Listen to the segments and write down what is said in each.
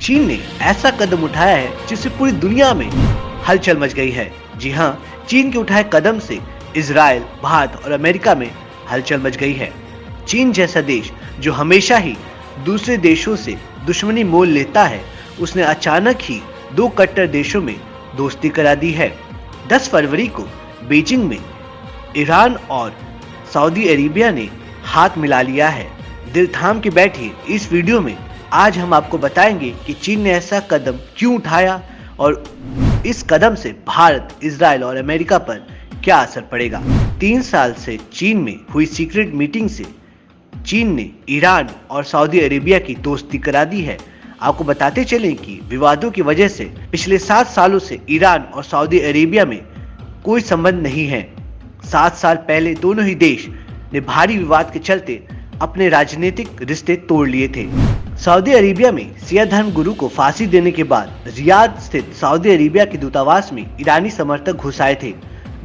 चीन ने ऐसा कदम उठाया है जिससे पूरी दुनिया में हलचल मच गई है। जी हाँ, चीन के उठाए कदम से इजराइल, भारत और अमेरिका में हलचल मच गई है। चीन जैसा देश जो हमेशा ही दूसरे देशों से दुश्मनी मोल लेता है, उसने अचानक ही दो कट्टर देशों में दोस्ती करा दी है। 10 फरवरी को बीजिंग में ईरान और सऊदी अरेबिया ने हाथ मिला लिया है। दिल थाम के बैठिए, इस वीडियो में आज हम आपको बताएंगे कि चीन ने ऐसा कदम क्यों उठाया और इस कदम से भारत, इजराइल और अमेरिका पर क्या असर पड़ेगा। 3 साल से चीन में हुई सीक्रेट मीटिंग से चीन ने ईरान और सऊदी अरेबिया की दोस्ती करा दी है। आपको बताते चलें कि विवादों की वजह से पिछले 7 सालों से ईरान और सऊदी अरेबिया में कोई संबंध नहीं है। 7 साल पहले दोनों ही देश ने भारी विवाद के चलते अपने राजनीतिक रिश्ते तोड़ लिए थे। सऊदी अरेबिया में शिया धर्म गुरु को फांसी देने के बाद रियाद स्थित सऊदी अरेबिया के दूतावास में ईरानी समर्थक घुस आए थे।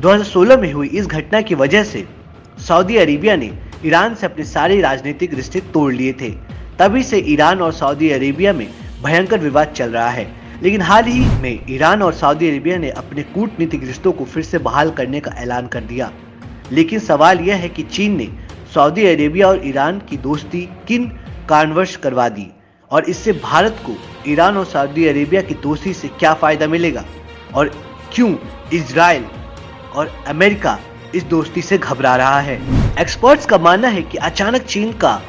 2016 में हुई इस घटना की वजह से सऊदी अरेबिया ने ईरान से अपने सारे राजनीतिक रिश्ते तोड़ लिए थे। तभी से ईरान और सऊदी अरेबिया में भयंकर विवाद चल रहा है। लेकिन हाल ही में ईरान और सऊदी अरेबिया ने अपने कूटनीतिक रिश्तों को फिर से बहाल करने का ऐलान कर दिया। लेकिन सवाल यह है कि चीन ने सऊदी अरेबिया और ईरान की दोस्ती किन कारणवश करवा दी और इससे भारत को ईरान और सऊदी अरेबिया की दोस्ती से क्या फायदा मिलेगा और क्यों इजराइल और अमेरिका इस दोस्ती से घबरा रहा है। एक्सपर्ट्स का मानना है कि अचानक चीन का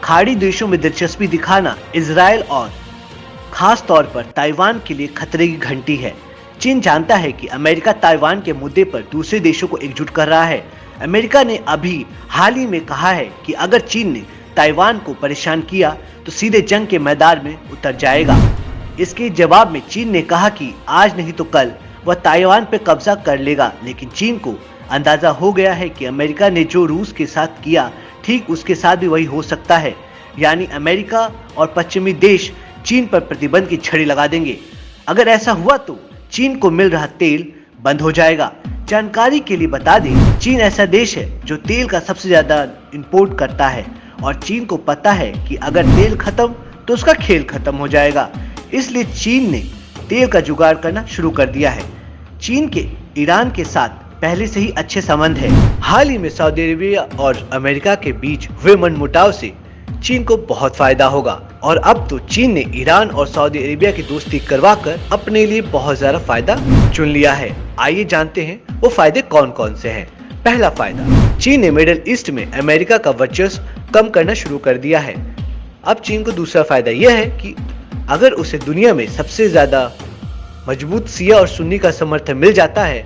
खाड़ी देशों में दिलचस्पी दिखाना इजराइल और खास तौर पर ताइवान के लिए खतरे की घंटी है। चीन जानता है कि अमेरिका ताइवान के मुद्दे पर दूसरे देशों को एकजुट कर रहा है। अमेरिका ने अभी हाल ही में कहा है कि अगर चीन ने ताइवान को परेशान किया तो सीधे जंग के मैदान में उतर जाएगा। इसके जवाब में चीन ने कहा कि आज नहीं तो कल वह ताइवान पर कब्जा कर लेगा। लेकिन चीन को अंदाजा हो गया है कि अमेरिका ने जो रूस के साथ किया, ठीक उसके साथ भी वही हो सकता है। यानी अमेरिका और पश्चिमी देश चीन पर प्रतिबंध की छड़ी लगा देंगे। अगर ऐसा हुआ तो चीन को मिल रहा तेल बंद हो जाएगा। जानकारी के लिए बता दें, चीन ऐसा देश है जो तेल का सबसे ज्यादा इंपोर्ट करता है और चीन को पता है कि अगर तेल खत्म तो उसका खेल खत्म हो जाएगा। इसलिए चीन ने तेल का जुगाड़ करना शुरू कर दिया है। चीन के ईरान के साथ पहले से ही अच्छे संबंध है। हाल ही में सऊदी अरेबिया और अमेरिका के बीच हुए मनमुटाव से चीन को बहुत फायदा होगा और अब तो चीन ने ईरान और सऊदी अरेबिया की दोस्ती करवाकर अपने लिए बहुत ज्यादा फायदा चुन लिया है। आइए जानते हैं वो फायदे कौन कौन से हैं। पहला फायदा, चीन ने मिडिल ईस्ट में अमेरिका का वर्चस्व कम करना शुरू कर दिया है। अब चीन को दूसरा फायदा यह है कि अगर उसे दुनिया में सबसे ज्यादा मजबूत शिया और सुन्नी का समर्थन मिल जाता है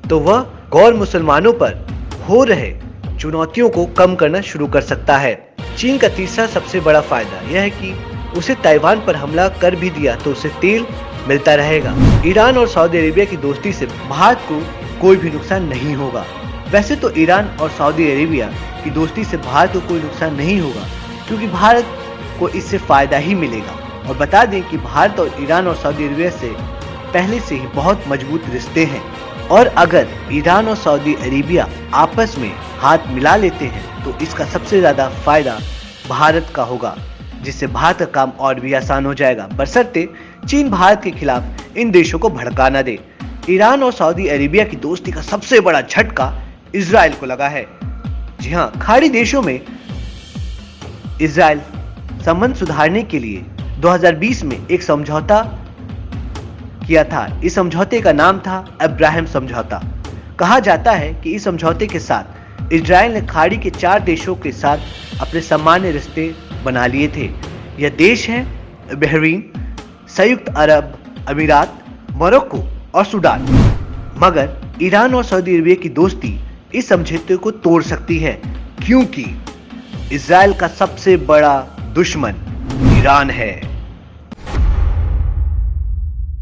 तो वह गैर मुसलमानों पर हो रहे चुनौतियों को कम करना शुरू कर सकता है। चीन का तीसरा सबसे बड़ा फायदा यह है कि उसे ताइवान पर हमला कर भी दिया तो उसे तेल मिलता रहेगा। ईरान और सऊदी अरेबिया की दोस्ती से भारत को कोई भी नुकसान नहीं होगा। वैसे तो ईरान और सऊदी अरेबिया की दोस्ती से भारत को कोई नुकसान नहीं होगा क्योंकि भारत को इससे फायदा ही मिलेगा। और बता दें कि भारत और ईरान और सऊदी अरेबिया से पहले से ही बहुत मजबूत रिश्ते हैं और अगर ईरान और सऊदी अरेबिया आपस में हाथ मिला लेते हैं तो इसका सबसे ज्यादा फायदा भारत का होगा, जिससे भारत का काम और भी आसान हो जाएगा, बशर्ते चीन भारत के खिलाफ इन देशों को भड़का न दे। ईरान और सऊदी अरेबिया की दोस्ती का सबसे बड़ा झटका इजराइल को लगा है। जी हाँ, खाड़ी देशों में इजराइल संबंध सुधारने के लिए 2020 में एक समझौता किया था। इस समझौते का नाम था अब्राहम समझौता। कहा जाता है कि इस समझौते के साथ इजराइल ने खाड़ी के 4 देशों के साथ अपने सामान्य रिश्ते बना लिए थे। यह देश हैं बहरीन, संयुक्त अरब अमीरात, मोरक्को और सूडान। मगर ईरान और सऊदी अरेबिया की दोस्ती इस समझौते को तोड़ सकती है क्योंकि इजराइल का सबसे बड़ा दुश्मन ईरान है।